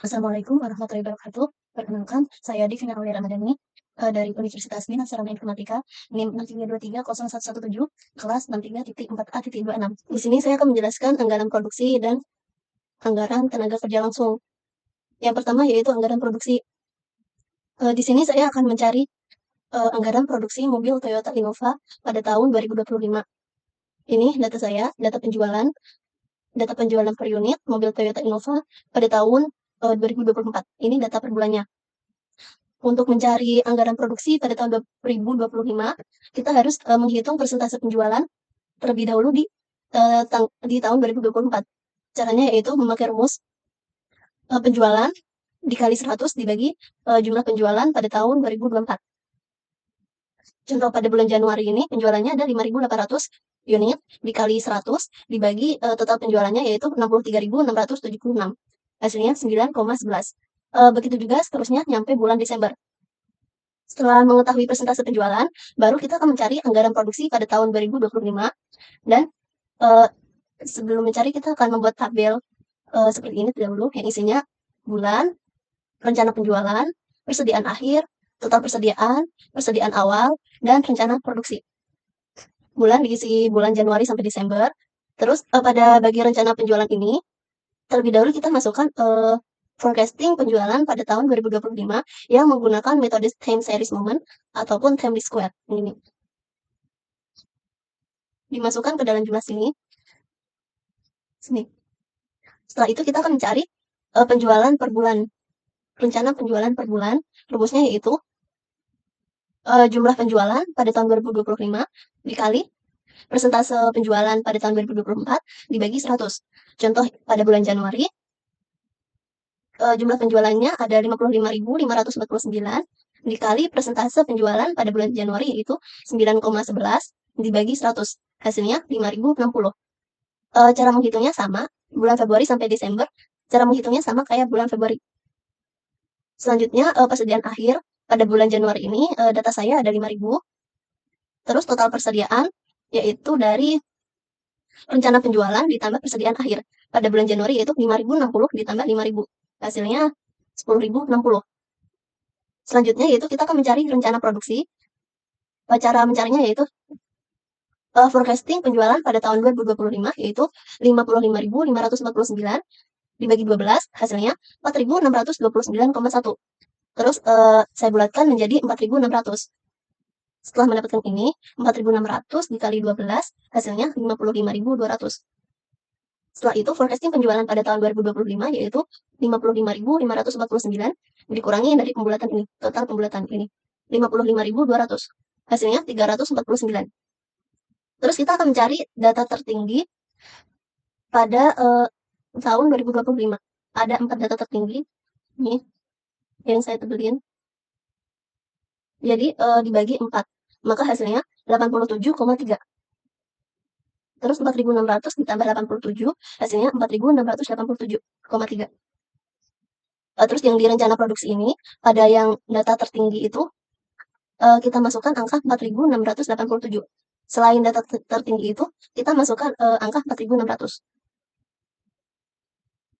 Assalamualaikum warahmatullahi wabarakatuh. Perkenalkan, saya Divina Aulia Ramadhani dari Universitas Bina Sarana Informatika, NIM 6323017, kelas 63.4A.26. Di sini saya akan menjelaskan anggaran produksi dan anggaran tenaga kerja langsung. Yang pertama yaitu anggaran produksi. Di sini saya akan mencari anggaran produksi mobil Toyota Innova pada tahun 2025. Ini data saya, data penjualan per unit mobil Toyota Innova pada tahun 2024. Ini data per bulannya. Untuk mencari anggaran produksi pada tahun 2025, kita harus menghitung persentase penjualan terlebih dahulu di tahun 2024. Caranya yaitu memakai rumus penjualan dikali 100 dibagi jumlah penjualan pada tahun 2024. Contoh pada bulan Januari ini penjualannya ada 5.800 unit dikali 100 dibagi total penjualannya yaitu 63.676. Hasilnya 9,11. Begitu juga seterusnya nyampe bulan Desember. Setelah mengetahui persentase penjualan, baru kita akan mencari anggaran produksi pada tahun 2025 dan sebelum mencari kita akan membuat tabel seperti ini dahulu yang isinya bulan, rencana penjualan, persediaan akhir, total persediaan, persediaan awal, dan rencana produksi. Bulan diisi bulan Januari sampai Desember. Terus pada bagian rencana penjualan ini, terlebih dahulu kita masukkan forecasting penjualan pada tahun 2025 yang menggunakan metode time series moment ataupun time least square. Ini dimasukkan ke dalam jumlah sini. Setelah itu kita akan mencari penjualan per bulan. Rencana penjualan per bulan, rumusnya yaitu jumlah penjualan pada tahun 2025 dikali persentase penjualan pada tahun 2024 dibagi 100. Contoh pada bulan Januari, jumlah penjualannya ada 55.549 dikali persentase penjualan pada bulan Januari yaitu 9,11 dibagi 100. Hasilnya 5.060. Cara menghitungnya sama, bulan Februari sampai Desember, cara menghitungnya sama kayak bulan Februari. Selanjutnya, persediaan akhir pada bulan Januari ini, data saya ada 5.000. Terus total persediaan, yaitu dari rencana penjualan ditambah persediaan akhir. Pada bulan Januari yaitu 5.060 ditambah 5.000. Hasilnya 10.060. Selanjutnya yaitu kita akan mencari rencana produksi. Cara mencarinya yaitu forecasting penjualan pada tahun 2025 yaitu 55.549 dibagi 12, hasilnya 4.629,1. Terus saya bulatkan menjadi 4.600. Setelah mendapatkan ini, 4.600 dikali 12, hasilnya 55.200. Setelah itu, forecasting penjualan pada tahun 2025 yaitu 55.549 dikurangi dari pembulatan ini, total pembulatan ini, 55.200. Hasilnya 349. Terus kita akan mencari data tertinggi pada tahun 2025. Ada 4 data tertinggi nih yang saya tebelin. Jadi dibagi 4, maka hasilnya 87,3. Terus 4.600 ditambah 87, hasilnya 4.687,3. Terus yang di rencana produksi ini, pada yang data tertinggi itu, kita masukkan angka 4.687. Selain data tertinggi itu, kita masukkan angka 4.600.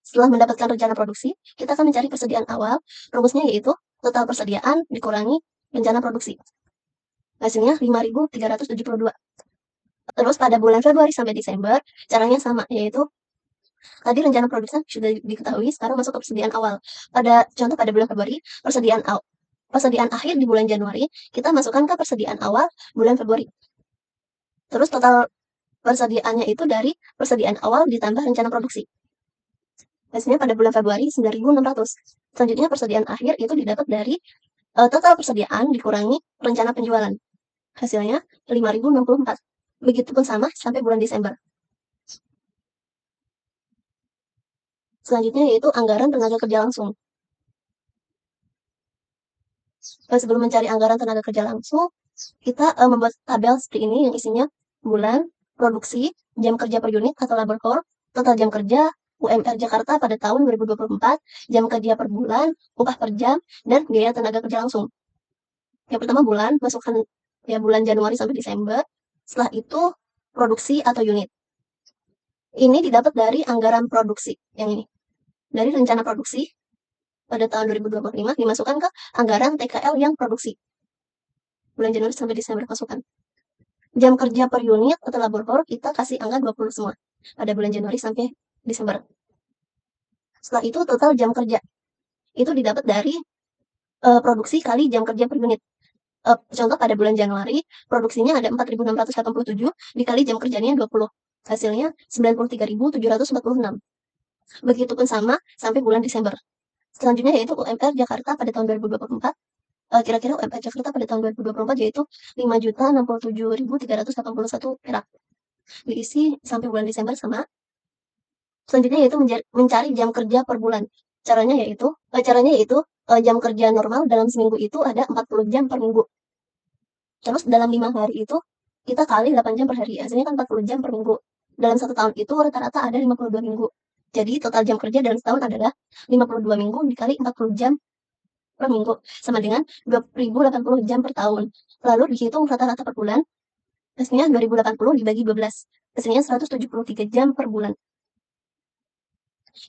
Setelah mendapatkan rencana produksi, kita akan mencari persediaan awal. Rumusnya yaitu total persediaan dikurangi rencana produksi. Hasilnya 5.372. Terus pada bulan Februari sampai Desember, caranya sama, yaitu tadi rencana produksi sudah diketahui, sekarang masuk ke persediaan awal. Contoh pada bulan Februari, persediaan akhir di bulan Januari, kita masukkan ke persediaan awal bulan Februari. Terus total persediaannya itu dari persediaan awal ditambah rencana produksi. Hasilnya pada bulan Februari 9.600. Selanjutnya persediaan akhir itu didapat dari total persediaan dikurangi rencana penjualan. Hasilnya 5.064. Begitupun sama sampai bulan Desember. Selanjutnya yaitu anggaran tenaga kerja langsung. Sebelum mencari anggaran tenaga kerja langsung, kita membuat tabel seperti ini yang isinya bulan, produksi, jam kerja per unit atau labor hour, total jam kerja, UMR Jakarta pada tahun 2024, jam kerja per bulan, upah per jam, dan biaya tenaga kerja langsung. Yang pertama bulan, masukkan ya bulan Januari sampai Desember. Setelah itu produksi atau unit. Ini didapat dari anggaran produksi yang ini. Dari rencana produksi pada tahun 2025 dimasukkan ke anggaran TKL yang produksi. Bulan Januari sampai Desember masukkan. Jam kerja per unit atau labor kita kasih angka 20 semua pada bulan Januari sampai Desember. Setelah itu total jam kerja itu didapat dari produksi kali jam kerja per unit. Contoh pada bulan Januari produksinya ada 4.687 dikali jam kerjanya 20. Hasilnya 93.746. Begitupun sama sampai bulan Desember. Selanjutnya yaitu UMR Jakarta pada tahun 2024. Kira-kira UMR Jakarta pada tahun 2024 yaitu 5.067.381 perak. Diisi sampai bulan Desember sama. Selanjutnya yaitu mencari jam kerja per bulan. Caranya yaitu jam kerja normal dalam seminggu itu ada 40 jam per minggu. Terus dalam 5 hari itu kita kali 8 jam per hari. Hasilnya kan 40 jam per minggu. Dalam 1 tahun itu rata-rata ada 52 minggu. Jadi total jam kerja dalam setahun adalah 52 minggu dikali 40 jam per minggu sama dengan 2080 jam per tahun. Lalu dihitung rata-rata per bulan. Hasilnya 2080 dibagi 12. Hasilnya 173 jam per bulan.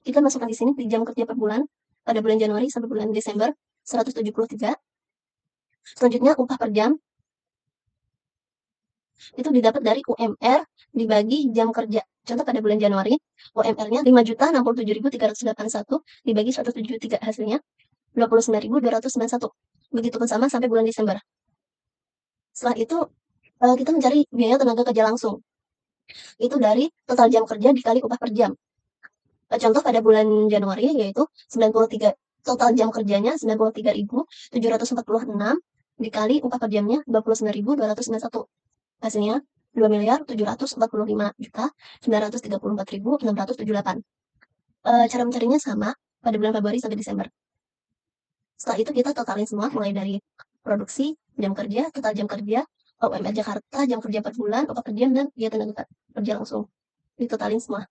Kita masukkan di sini di jam kerja per bulan pada bulan Januari sampai bulan Desember 173. Selanjutnya upah per jam itu didapat dari UMR dibagi jam kerja. Contoh pada bulan Januari UMR-nya 5.067.381 dibagi 173, hasilnya 29.291. Begitupun sama sampai bulan Desember. Setelah itu kita mencari biaya tenaga kerja langsung. Itu dari total jam kerja dikali upah per jam. Contoh pada bulan Januari yaitu 93, total jam kerjanya 93.746 dikali upah per jamnya 29.291. Hasilnya 2.745.934.678. Cara mencarinya sama pada bulan Februari sampai Desember. Setelah itu kita totalin semua mulai dari produksi, jam kerja, total jam kerja, UMR Jakarta, jam kerja per bulan, upah per jam, dan biaya tenaga kerja langsung. Ditotalin semua.